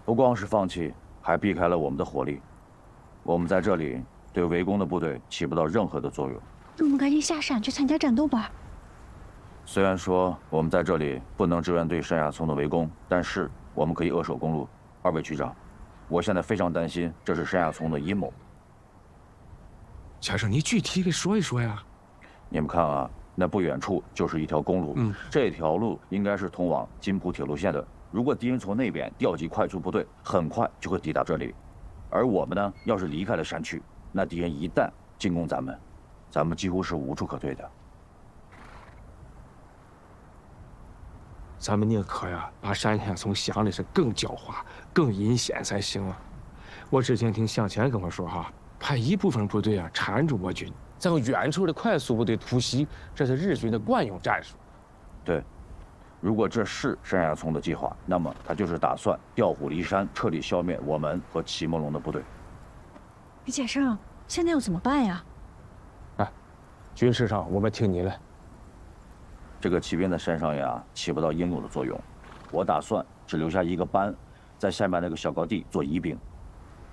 不光是放弃，还避开了我们的火力。我们在这里对围攻的部队起不到任何的作用。我们赶紧下山去参加战斗吧。虽然说我们在这里不能支援对山崖村的围攻，但是我们可以扼守公路。2位局长，我现在非常担心这是山崖村的阴谋。先生，你具体给说一说呀。你们看啊。那不远处就是一条公路，这条路应该是通往金浦铁路线的。如果敌人从那边调集快速部队，很快就会抵达这里。而我们呢，要是离开了山区，那敌人一旦进攻咱们，咱们几乎是无处可退的。咱们宁可呀，把单向松想的是更狡猾、更阴险才行啊！我之前听向前跟我说哈，派一部分部队啊缠住我军，再用远处的快速部队突袭，这是日军的惯用战术。对，如果这是单向松的计划，那么他就是打算调虎离山，彻底消灭我们和齐梦龙的部队。于先生，现在又怎么办呀？军事上我们听你的。这个骑兵在山上呀，起不到应有的作用。我打算只留下一个班，在下面那个小高地做疑兵。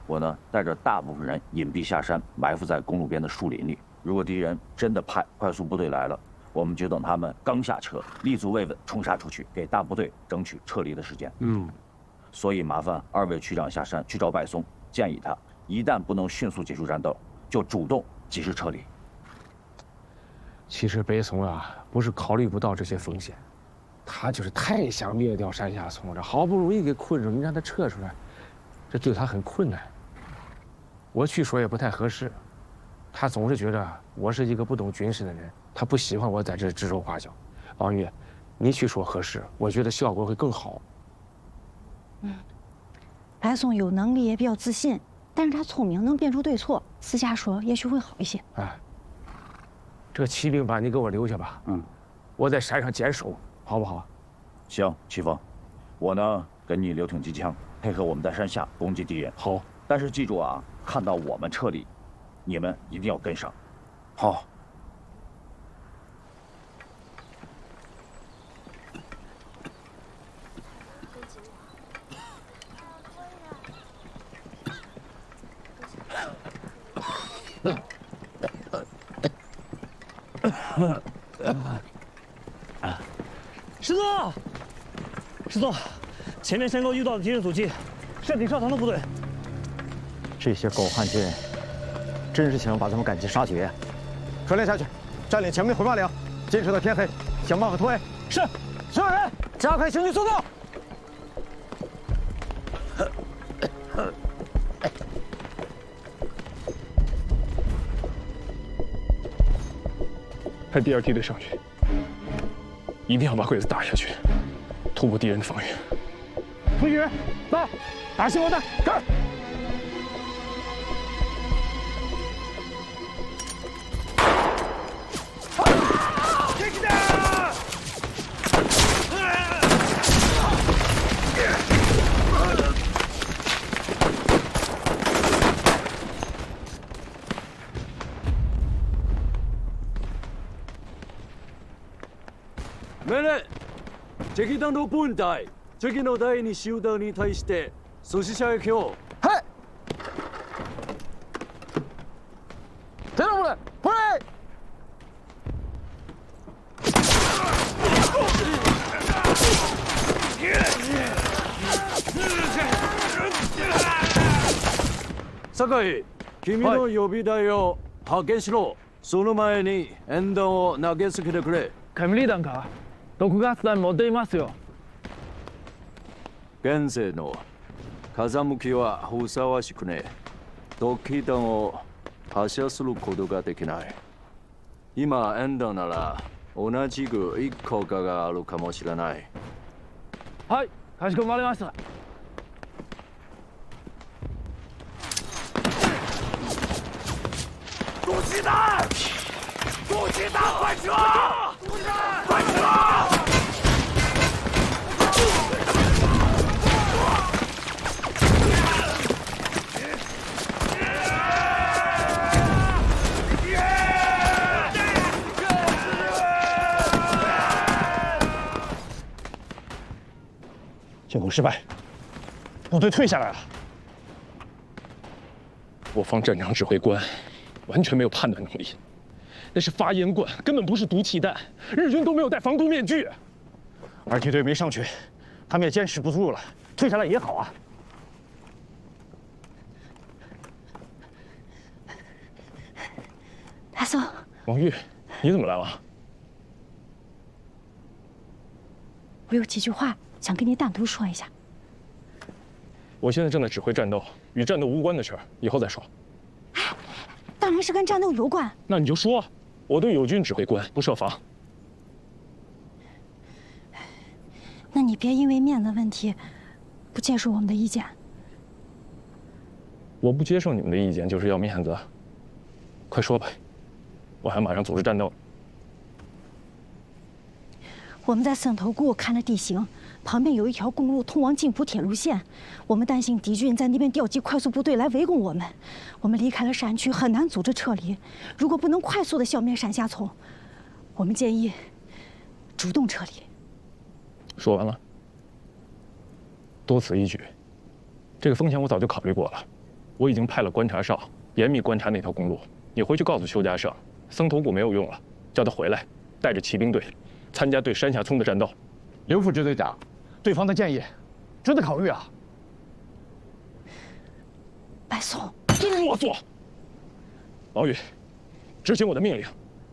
我呢，带着大部分人隐蔽下山，埋伏在公路边的树林里。如果敌人真的派快速部队来了，我们就等他们刚下车，立足未稳，冲杀出去，给大部队争取撤离的时间。所以麻烦2位区长下山去找柏松，建议他一旦不能迅速结束战斗，就主动及时撤离。其实北松啊，不是考虑不到这些风险，他就是太想灭掉单向松了。好不容易给困住，你让他撤出来，这对他很困难。我去说也不太合适，他总是觉得我是一个不懂军事的人，他不喜欢我在这指手画脚。王玉，你去说合适，我觉得效果会更好。白松有能力，也比较自信，但是他聪明，能辨出对错，私下说也许会好一些。这骑兵班你给我留下吧，我在山上坚守，好不好？行，齐峰，我呢跟你留挺机枪，配合我们在山下攻击敌人。好，但是记住啊，看到我们撤离，你们一定要跟上。好。师座，师座，前面山沟遇到的敌人阻击，山顶上膛的部队。这些狗汉奸，真是想要把咱们赶尽杀绝。传令下去，占领前面回马岭，坚持到天黑，想办法突围。是，所有人加快行进速度。派第2梯队上去，一定要把鬼子打下去，突破敌人的防御。同学，到，打信号弹，干！命令、敵弾の分隊、次の第2集団に対して阻止射撃を。はい。敌人部隊、回来！酒井、君の予備隊を派遣しろ。その前に演弾を投げつけてくれ。雷弾か？毒ガス弾持っていますよ。現世の風向きはふさわしくね。毒気弾を発射することができない。今演弾なら同じく1個かがあるかもしれない。はい、かしこまりました。毒气弹！毒气弹，快撤！快撤！进攻失败，部队退下来了。我方战场指挥官完全没有判断能力，那是发烟罐，根本不是毒气弹。日军都没有戴防毒面具。2梯队没上去，他们也坚持不住了，退下来也好啊。大宋，王玉，你怎么来了？我有几句话想跟你单独说一下。我现在正在指挥战斗，与战斗无关的事儿以后再说。当然是跟战斗有关。那你就说，我对友军指挥官不设防。那你别因为面子问题，不接受我们的意见。我不接受你们的意见，就是要面子。快说吧，我还马上组织战斗。我们在森头谷看了地形，旁边有一条公路通往津浦铁路线，我们担心敌军在那边调集快速部队来围攻我们。我们离开了山区，很难组织撤离。如果不能快速的消灭山下丛，我们建议主动撤离。说完了，多此一举。这个风险我早就考虑过了，我已经派了观察哨严密观察那条公路。你回去告诉邱家胜，僧头谷没有用了，叫他回来，带着骑兵队参加对山下村的战斗。刘副支队长，对方的建议值得考虑啊。白松，啰嗦！王宇，执行我的命令，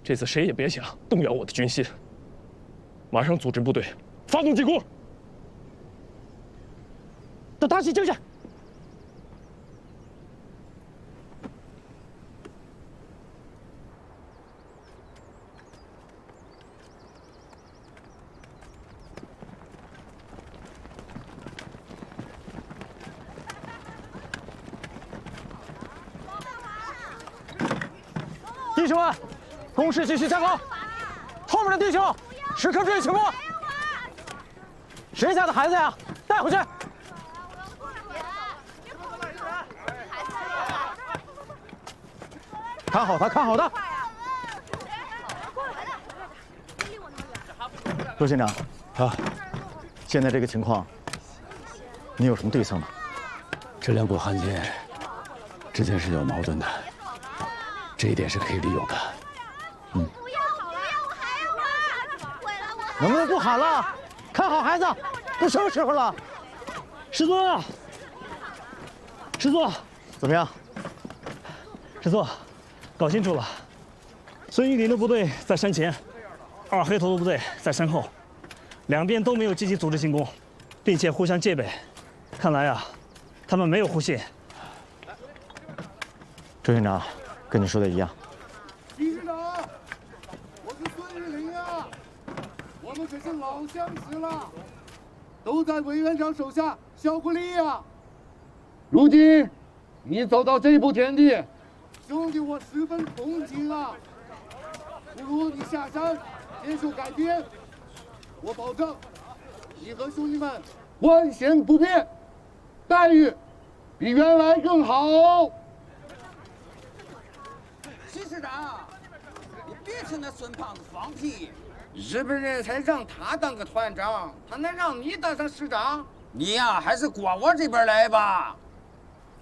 这次谁也别想动摇我的军心。马上组织部队，发动进攻。都打起精神！弟兄们，攻势继续加高，后面的弟兄时刻注意情况。谁家的孩子呀？带回去。看好他，看好他。周县长，啊，现在这个情况，你有什么对策吗？这两股汉奸之间是有矛盾的。这一点是可以利用的。能不能不喊了？看好孩子，都什么时候了？师尊，师尊，怎么样？师尊，搞清楚了，孙玉林的部队在山前，二黑头的部队在山后，两边都没有积极组织进攻，并且互相戒备。看来啊，他们没有互信。周县长。跟你说的一样。李师长，我是孙玉林啊，我们可是老相识了，都在委员长手下效过力啊。如今你走到这步田地，兄弟我十分同情啊。不如你下山接受改编，我保证你和兄弟们官衔不变，待遇比原来更好。徐师长，你别听那孙胖子放屁，日本人才让他当个团长，他能让你当上师长？你呀，还是过我这边来吧。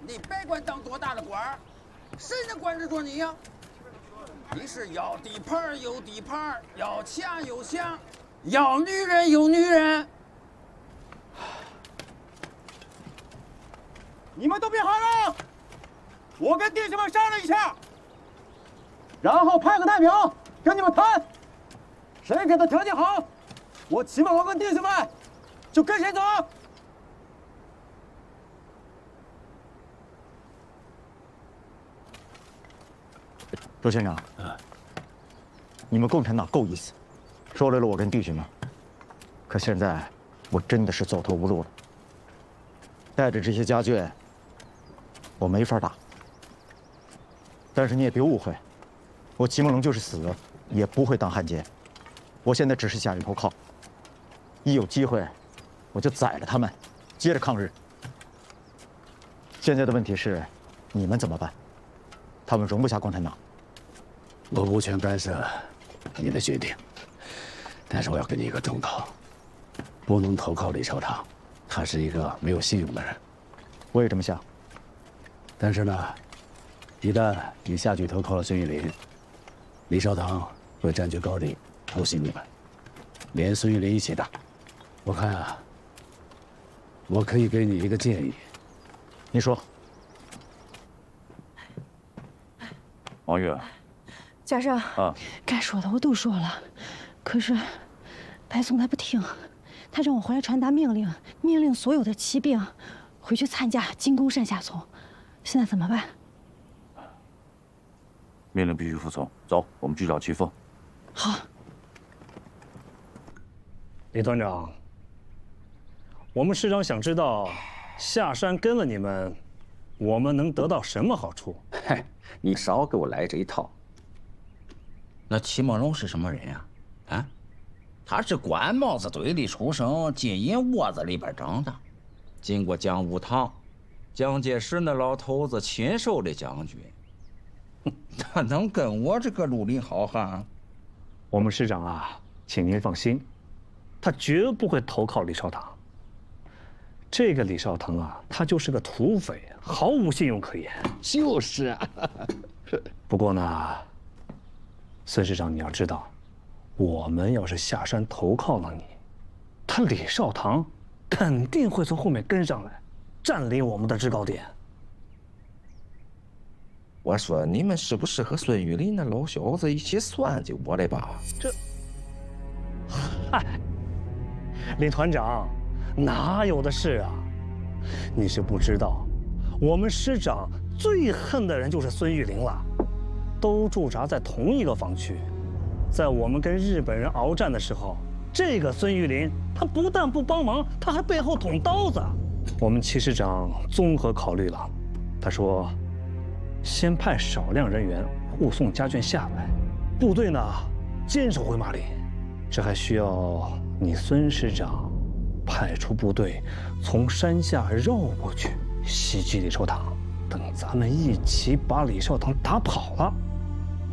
你别管当多大的官，谁能管得着你呀？你是要地盘有地盘，要强有强，要女人有女人。你们都别喊了，我跟弟兄们商量一下。然后派个代表跟你们谈，谁给他条件好，我起码我跟弟兄们就跟谁走。周县长，你们共产党够意思，收留了我跟弟兄们，可现在我真的是走投无路了。带着这些家眷，我没法打。但是你也别误会。我齐梦龙就是死了，也不会当汉奸。我现在只是下人投靠，一有机会，我就宰了他们，接着抗日。现在的问题是，你们怎么办？他们容不下共产党。我无权干涉你的决定，但是我要给你一个忠告：不能投靠李少棠，他是一个没有信用的人。我也这么想。但是呢，一旦你下去投靠了孙玉林，李少棠会占据高地，偷袭你们，连孙玉林一起打。我看啊，我可以给你一个建议。你说。王玉。家胜啊，该说的我都说了，可是白松他不听，他让我回来传达命令，命令所有的骑兵回去参加进攻山下丛。现在怎么办？命令必须服从。走，我们去找齐凤。好。李团长，我们师长想知道，下山跟了你们，我们能得到什么好处？嘿，你少给我来这一套。那齐梦龙是什么人呀？啊，他是官帽子堆里出生，金银窝子里边长大，经过讲武堂，蒋介石那老头子亲授的将军。他能跟我这个绿林好汉？我们师长啊，请您放心，他绝不会投靠李少棠。这个李少棠啊，他就是个土匪，毫无信用可言。就是啊。不过呢，孙师长，你要知道，我们要是下山投靠了你，他李少棠肯定会从后面跟上来，占领我们的制高点。我说你们是不是和孙玉林那老小子一起算计我的吧？这，嗨，李团长，哪有的事啊？你是不知道，我们师长最恨的人就是孙玉林了，都驻扎在同一个防区。在我们跟日本人鏖战的时候，这个孙玉林他不但不帮忙，他还背后捅刀子。我们齐师长综合考虑了，他说，先派少量人员护送家眷下来，部队呢坚守回马里。这还需要你孙师长派出部队从山下绕过去袭击李少棠，等咱们一起把李少棠打跑了，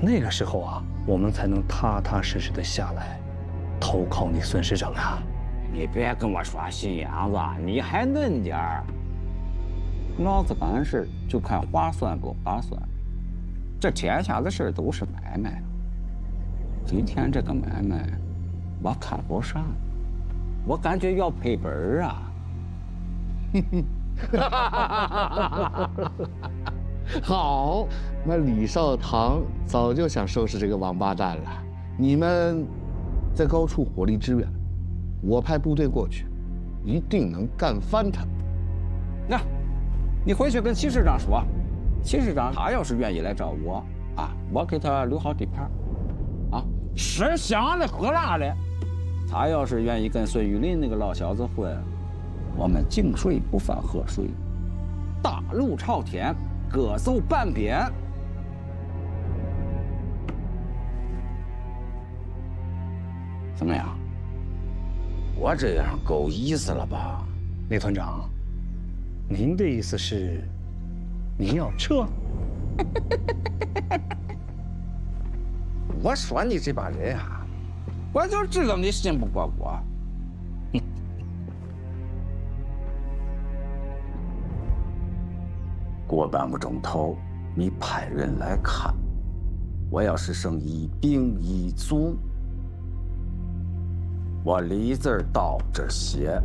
那个时候啊，我们才能踏踏实实的下来投靠你孙师长啊。你别跟我耍心眼子，你还嫩点儿。老子干事就看划算不划算，这天下的事都是买卖。今天这个买卖，我看不上，我感觉要赔本儿啊。好，那李少棠早就想收拾这个王八蛋了。你们在高处火力支援，我派部队过去，一定能干翻他。那。你回去跟齐师长说，齐师长他要是愿意来找我啊，我给他留好地盘，啊，吃香的喝辣的。他要是愿意跟孙玉林那个老小子混，我们井水不犯河水，大路朝天，各走半边。怎么样？我这样够意思了吧，李团长？您的意思是，您要撤？我说你这帮人啊，我就知道你信不过我。过半个钟头，你派人来看，我要是剩一兵一卒，我李字到这写。